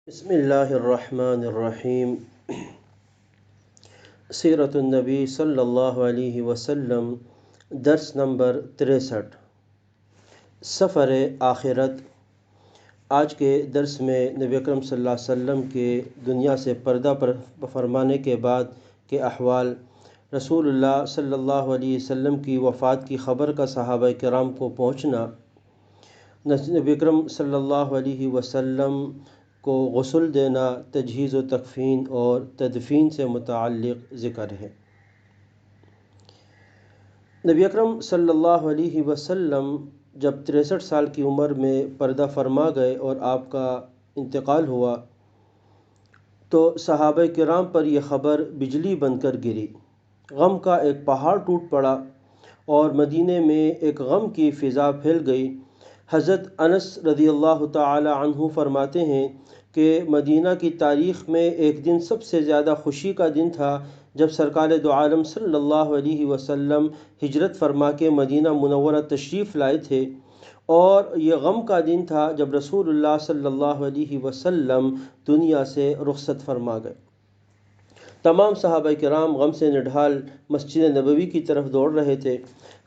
بسم اللہ الرحمن الرحیم۔ سیرت النبی صلی اللہ علیہ وسلم، درس نمبر 63، سفر آخرت۔ آج کے درس میں نبی اکرم صلی اللہ علیہ وسلم کے دنیا سے پردہ فرمانے کے بعد کے احوال، رسول اللہ صلی اللہ علیہ وسلم کی وفات کی خبر کا صحابہ کرام کو پہنچنا، نبی اکرم صلی اللہ علیہ وسلم کو غسل دینا، تجہیز و تکفین اور تدفین سے متعلق ذکر ہے۔ نبی اکرم صلی اللہ علیہ وسلم جب 63 سال کی عمر میں پردہ فرما گئے اور آپ کا انتقال ہوا تو صحابہ کرام پر یہ خبر بجلی بن کر گری۔ غم کا ایک پہاڑ ٹوٹ پڑا اور مدینے میں ایک غم کی فضا پھیل گئی۔ حضرت انس رضی اللہ تعالی عنہ فرماتے ہیں کہ مدینہ کی تاریخ میں ایک دن سب سے زیادہ خوشی کا دن تھا جب سرکار دو عالم صلی اللہ علیہ وسلم ہجرت فرما کے مدینہ منورہ تشریف لائے تھے، اور یہ غم کا دن تھا جب رسول اللہ صلی اللہ علیہ وسلم دنیا سے رخصت فرما گئے۔ تمام صحابہ کرام غم سے نڈھال مسجد نبوی کی طرف دوڑ رہے تھے۔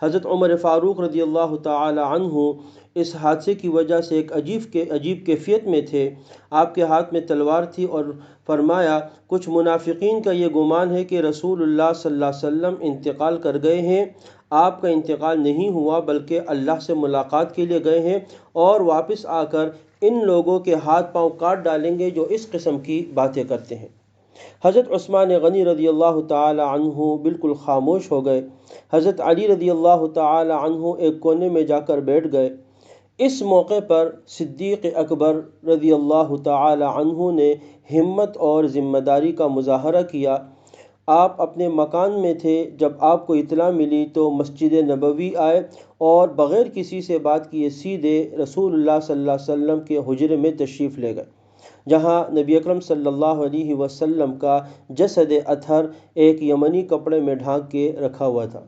حضرت عمر فاروق رضی اللہ تعالی عنہ اس حادثے کی وجہ سے ایک عجیب کیفیت میں تھے۔ آپ کے ہاتھ میں تلوار تھی اور فرمایا، کچھ منافقین کا یہ گمان ہے کہ رسول اللہ صلی اللہ علیہ وسلم انتقال کر گئے ہیں۔ آپ کا انتقال نہیں ہوا بلکہ اللہ سے ملاقات کے لیے گئے ہیں، اور واپس آ کر ان لوگوں کے ہاتھ پاؤں کاٹ ڈالیں گے جو اس قسم کی باتیں کرتے ہیں۔ حضرت عثمان غنی رضی اللہ تعالی عنہ بالکل خاموش ہو گئے۔ حضرت علی رضی اللہ تعالی عنہ ایک کونے میں جا کر بیٹھ گئے۔ اس موقع پر صدیق اکبر رضی اللہ تعالی عنہ نے ہمت اور ذمہ داری کا مظاہرہ کیا۔ آپ اپنے مکان میں تھے، جب آپ کو اطلاع ملی تو مسجد نبوی آئے اور بغیر کسی سے بات کیے سیدھے رسول اللہ صلی اللہ علیہ وسلم کے حجرے میں تشریف لے گئے، جہاں نبی اکرم صلی اللہ علیہ وسلم کا جسد اطہر ایک یمنی کپڑے میں ڈھانک کے رکھا ہوا تھا۔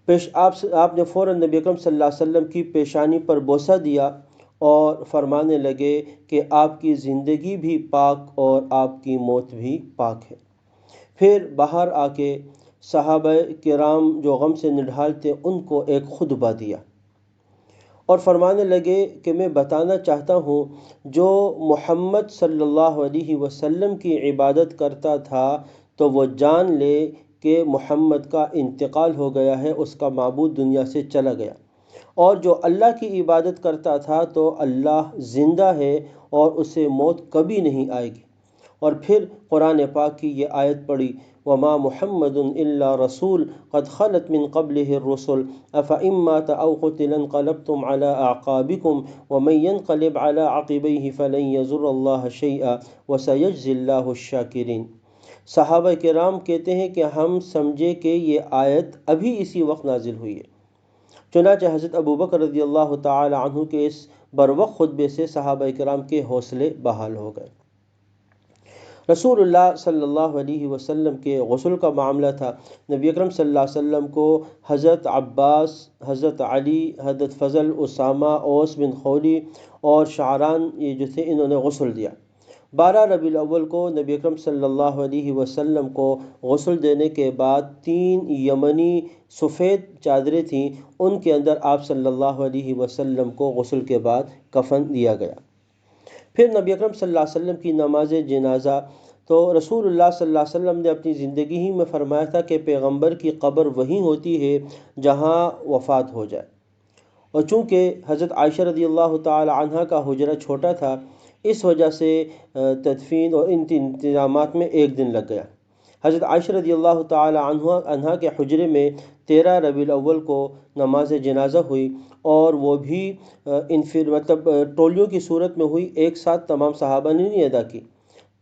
آپ نے فوراً نبی اکرم صلی اللہ علیہ وسلم کی پیشانی پر بوسہ دیا اور فرمانے لگے کہ آپ کی زندگی بھی پاک اور آپ کی موت بھی پاک ہے۔ پھر باہر آ کے صحابہ کرام جو غم سے نڈھال تھے ان کو ایک خطبہ دیا اور فرمانے لگے کہ میں بتانا چاہتا ہوں، جو محمد صلی اللہ علیہ وسلم کی عبادت کرتا تھا تو وہ جان لے کہ محمد کا انتقال ہو گیا ہے، اس کا معبود دنیا سے چلا گیا، اور جو اللہ کی عبادت کرتا تھا تو اللہ زندہ ہے اور اسے موت کبھی نہیں آئے گی۔ اور پھر قرآن پاک کی یہ آیت پڑھی، وَمَا مُحَمَّدٌ إِلَّا رَسُولٌ قَدْ خَلَتْ مِن قَبْلِهِ الرُّسُلُ أَفَإِن مَّاتَ أَوْ قُتِلَ انقلبتم عَلَىٰ أَعْقَابِكُمْ وَمَن يَنقلب عَلَىٰ عَقِبَيْهِ فَلَن يَضُرَّ اللَّهَ شَيْئًا وَسَيَجْزِي اللَّهُ الشَّاكِرِينَ۔ صحابہ کرام کہتے ہیں کہ ہم سمجھے کہ یہ آیت ابھی اسی وقت نازل ہوئی ہے۔ چنانچہ حضرت ابوبکر رضی اللہ تعالی عنہ کے اس بروقت خطبے سے صحابہ کرام کے حوصلے بحال ہو گئے۔ رسول اللہ صلی اللہ علیہ وسلم کے غسل کا معاملہ تھا۔ نبی اکرم صلی اللہ علیہ وسلم کو حضرت عباس، حضرت علی، حضرت فضل، اسامہ، اوس بن خولی اور شعران یہ جو تھے انہوں نے غسل دیا۔ 12 ربیع الاول کو نبی اکرم صلی اللہ علیہ وسلم کو غسل دینے کے بعد 3 یمنی سفید چادریں تھیں، ان کے اندر آپ صلی اللہ علیہ وسلم کو غسل کے بعد کفن دیا گیا۔ پھر نبی اکرم صلی اللہ علیہ وسلم کی نماز جنازہ، تو رسول اللہ صلی اللہ علیہ وسلم نے اپنی زندگی ہی میں فرمایا تھا کہ پیغمبر کی قبر وہیں ہوتی ہے جہاں وفات ہو جائے، اور چونکہ حضرت عائشہ رضی اللہ تعالی عنہ کا حجرہ چھوٹا تھا اس وجہ سے تدفین اور ان انتظامات میں ایک دن لگ گیا۔ حضرت عائشہ رضی اللہ تعالی عنہ کے حجرے میں 13 ربیع الاول کو نماز جنازہ ہوئی، اور وہ بھی ٹولیوں کی صورت میں ہوئی، ایک ساتھ تمام صحابہ نے نہیں ادا کی،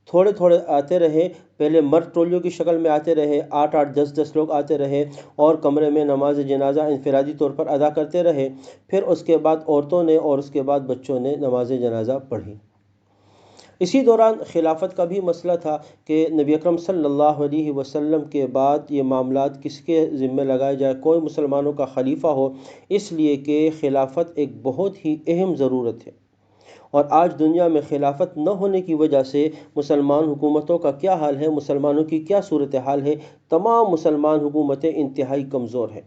تھوڑے تھوڑے آتے رہے۔ پہلے مرد ٹولیوں کی شکل میں آتے رہے، 8 10 لوگ آتے رہے اور کمرے میں نماز جنازہ انفرادی طور پر ادا کرتے رہے۔ پھر اس کے بعد عورتوں نے اور اس کے بعد بچوں نے نماز جنازہ پڑھی۔ اسی دوران خلافت کا بھی مسئلہ تھا کہ نبی اکرم صلی اللہ علیہ وسلم کے بعد یہ معاملات کس کے ذمہ لگائے جائے، کوئی مسلمانوں کا خلیفہ ہو، اس لیے کہ خلافت ایک بہت ہی اہم ضرورت ہے، اور آج دنیا میں خلافت نہ ہونے کی وجہ سے مسلمان حکومتوں کا کیا حال ہے، مسلمانوں کی کیا صورتحال ہے، تمام مسلمان حکومتیں انتہائی کمزور ہیں۔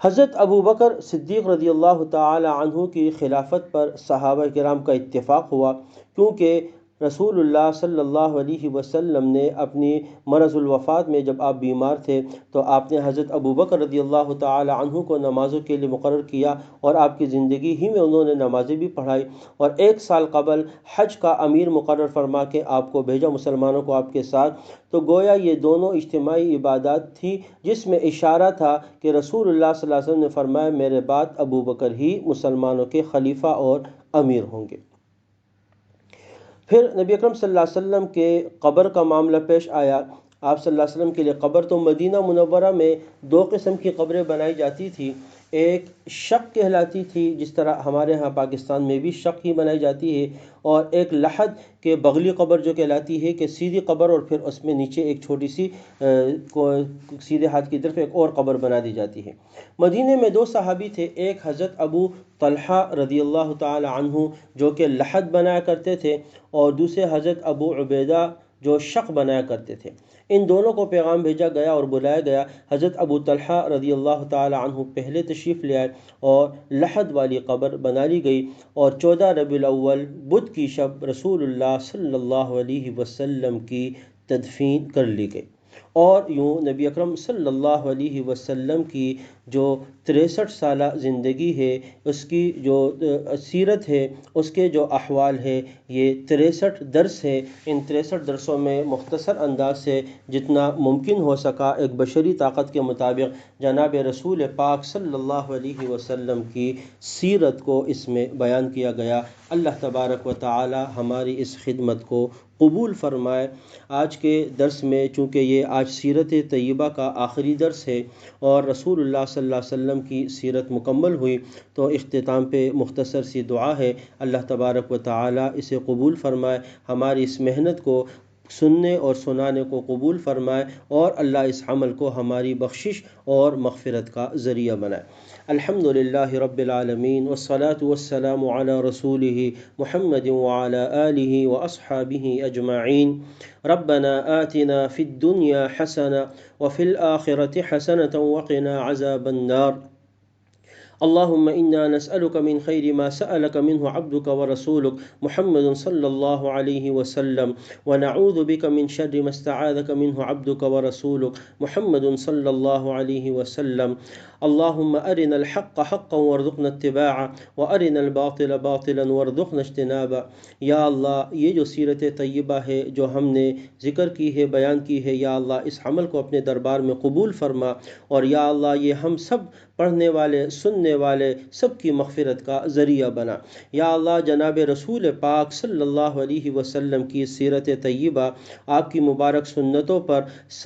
حضرت ابو بکر صدیق رضی اللہ تعالی عنہ کی خلافت پر صحابہ کرام کا اتفاق ہوا، کیونکہ رسول اللہ صلی اللہ علیہ وسلم نے اپنی مرض الوفات میں جب آپ بیمار تھے تو آپ نے حضرت ابو بکر رضی اللہ تعالی عنہ کو نمازوں کے لیے مقرر کیا، اور آپ کی زندگی ہی میں انہوں نے نمازیں بھی پڑھائی، اور 1 سال قبل حج کا امیر مقرر فرما کے آپ کو بھیجا مسلمانوں کو آپ کے ساتھ۔ تو گویا یہ دونوں اجتماعی عبادات تھی، جس میں اشارہ تھا کہ رسول اللہ صلی اللہ علیہ وسلم نے فرمایا میرے بعد ابو بکر ہی مسلمانوں کے خلیفہ اور امیر ہوں گے۔ پھر نبی اکرم صلی اللہ علیہ وسلم کے قبر کا معاملہ پیش آیا۔ آپ صلی اللہ علیہ وسلم کے لیے قبر تو مدینہ منورہ میں 2 قسم کی قبریں بنائی جاتی تھی، ایک شق کہلاتی تھی، جس طرح ہمارے ہاں پاکستان میں بھی شق ہی بنائی جاتی ہے، اور ایک لحد کے بغلی قبر جو کہلاتی ہے کہ سیدھی قبر اور پھر اس میں نیچے ایک چھوٹی سی سیدھے ہاتھ کی طرف ایک اور قبر بنا دی جاتی ہے۔ مدینے میں 2 صحابی تھے، ایک حضرت ابو طلحہ رضی اللہ تعالی عنہ جو کہ لحد بنایا کرتے تھے، اور دوسرے حضرت ابو عبیدہ جو شق بنایا کرتے تھے۔ ان دونوں کو پیغام بھیجا گیا اور بلایا گیا۔ حضرت ابو طلحہ رضی اللہ تعالی عنہ پہلے تشریف لے آئے اور لحد والی قبر بنا لی گئی، اور 14 ربیع الاول بدھ کی شب رسول اللہ صلی اللہ علیہ وسلم کی تدفین کر لی گئی۔ اور یوں نبی اکرم صلی اللہ علیہ وسلم کی جو 63 سالہ زندگی ہے، اس کی جو سیرت ہے، اس کے جو احوال ہے، یہ 63 درس ہے۔ ان 63 درسوں میں مختصر انداز سے جتنا ممکن ہو سکا ایک بشری طاقت کے مطابق جناب رسول پاک صلی اللہ علیہ وسلم کی سیرت کو اس میں بیان کیا گیا۔ اللہ تبارک و تعالی ہماری اس خدمت کو قبول فرمائے۔ آج کے درس میں چونکہ یہ آج سیرت طیبہ کا آخری درس ہے اور رسول اللہ صلی اللہ علیہ وسلم کی سیرت مکمل ہوئی، تو اختتام پہ مختصر سی دعا ہے، اللہ تبارک و تعالی اسے قبول فرمائے، ہماری اس محنت کو سننے اور سنانے کو قبول فرمائے، اور اللہ اس عمل کو ہماری بخشش اور مغفرت کا ذریعہ بنائے۔ الحمدللہ رب العالمین، والصلاة والسلام علی رسولہ محمد وعلی آلہ واصحابہ اجمعین۔ ربنا آتنا فی الدنیا حسنہ وفی الآخرة حسنة وقنا عذاب النار۔ اللهم إنا نسألك من خير ما سألك منه عبدك ورسولك محمد صلى الله عليه وسلم، ونعوذ بك من شر ما استعاذك منه عبدك ورسولك محمد صلى الله عليه وسلم۔ اللهم أرنا الحق حقا وارزقنا اتباعه، وأرنا الباطل باطلا وارزقنا اجتنابه۔ یا اللہ، یہ جو سیرت طیبہ ہے جو ہم نے ذکر کی ہے، بیان کی ہے، یا اللہ اس عمل کو اپنے دربار میں قبول فرما، اور یا اللہ یہ ہم سب پڑھنے والے سننے والے سب کی مغفرت کا ذریعہ بنا۔ یا اللہ جناب رسول پاک صلی اللہ علیہ وسلم کی سیرت طیبہ، آپ کی مبارک سنتوں پر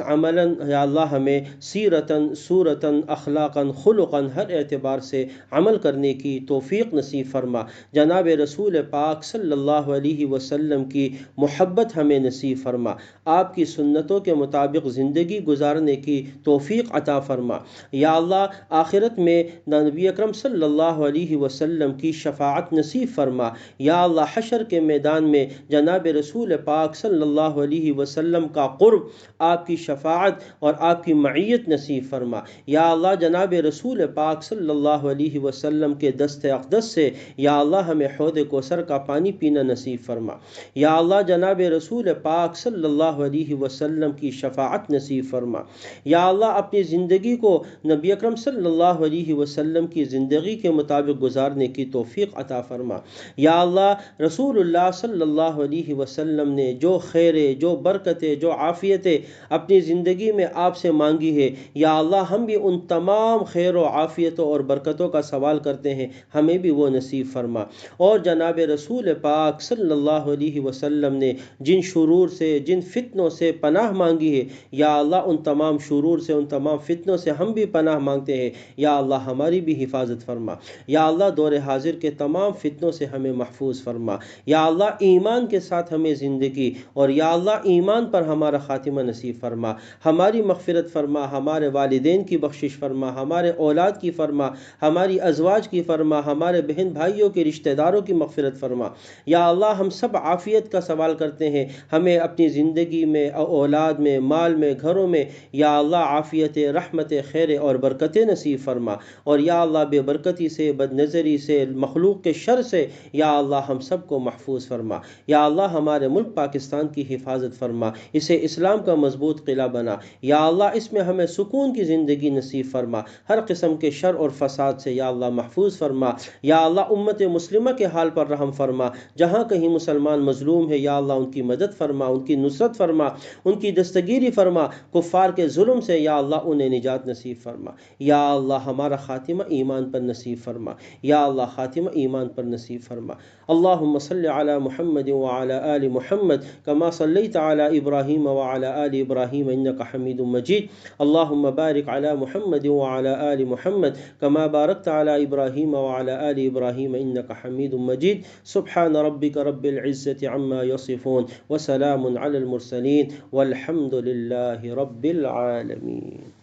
عملاً یا اللہ ہمیں سیرتاً صورتاً اخلاقاً خلقاً ہر اعتبار سے عمل کرنے کی توفیق نصیب فرما۔ جناب رسول پاک صلی اللہ علیہ وسلم کی محبت ہمیں نصیب فرما، آپ کی سنتوں کے مطابق زندگی گزارنے کی توفیق عطا فرما۔ یا اللہ آخرت میں نبی اکرم صلی اللہ علیہ وسلم کی شفاعت نصیب فرما۔ یا اللہ حشر کے میدان میں جناب رسول پاک صلی اللہ علیہ وسلم کا قرب، آپ کی شفاعت اور آپ کی معیت نصیب فرما۔ یا اللہ جناب رسول پاک صلی اللہ علیہ وسلم کے دست اقدس سے یا اللہ ہمیں حوض کوثر کا پانی پینا نصیب فرما۔ یا اللہ جناب رسول پاک صلی اللہ علیہ وسلم کی شفاعت نصیب فرما۔ یا اللہ اپنی زندگی کو نبی اکرم صلی اللہ علیہ وسلم کی زندگی کے مطابق گزارنے کی توفیق عطا فرما۔ یا اللہ رسول اللہ صلی اللہ علیہ وسلم نے جو خیریں، جو برکتیں، جو عافیتیں اپنی زندگی میں آپ سے مانگی ہے، یا اللہ ہم بھی ان تمام خیر و عافیتوں اور برکتوں کا سوال کرتے ہیں، ہمیں بھی وہ نصیب فرما۔ اور جناب رسول پاک صلی اللہ علیہ وسلم نے جن شرور سے، جن فتنوں سے پناہ مانگی ہے، یا اللہ ان تمام شرور سے، ان تمام فتنوں سے ہم بھی پناہ مانگتے ہیں۔ یا اللہ ہماری بھی حفاظت فرما، یا اللہ دور حاضر کے تمام فتنوں سے ہمیں محفوظ فرما، یا اللہ ایمان کے ساتھ ہمیں زندگی اور یا اللہ ایمان پر ہمارا خاتمہ نصیب فرما، ہماری مغفرت فرما، ہمارے والدین کی بخشش فرما، ہمارے اولاد کی فرما، ہماری ازواج کی فرما، ہمارے بہن بھائیوں کے رشتہ داروں کی مغفرت فرما۔ یا اللہ ہم سب عافیت کا سوال کرتے ہیں، ہمیں اپنی زندگی میں، اولاد میں، مال میں، گھروں میں یا اللہ عافیت، رحمت، خیر اور برکت نصیب فرما، اور یا اللہ بے برکتی سے، بد نظری سے، مخلوق کے شر سے یا اللہ ہم سب کو محفوظ فرما۔ یا اللہ ہمارے ملک پاکستان کی حفاظت فرما، اسے اسلام کا مضبوط قلعہ بنا، یا اللہ اس میں ہمیں سکون کی زندگی نصیب فرما، ہر قسم کے شر اور فساد سے یا اللہ محفوظ فرما۔ یا اللہ امت مسلمہ کے حال پر رحم فرما، جہاں کہیں مسلمان مظلوم ہے یا اللہ ان کی مدد فرما، ان کی نصرت فرما، ان کی دستگیری فرما، کفار کے ظلم سے یا اللہ انہیں نجات نصیب فرما۔ یا اللہ ہمارا خاتمہ ایمان پر نصیب فرما، یا اللہ خاتمہ ایمان پر نصیب فرما۔ اللہم صلی علی محمد وعلی آل محمد کما صلیت علی ابراہیم وعلی آل ابراہیم انک حمید مجید۔ اللہم بارک علی محمد وعلی آل محمد کما بارکت علی ابراہیم وعلی آل ابراہیم انک حمید مجید۔ سبحان ربک رب العزت عما یصفون وسلام علی المرسلین والحمد للہ رب العالمین۔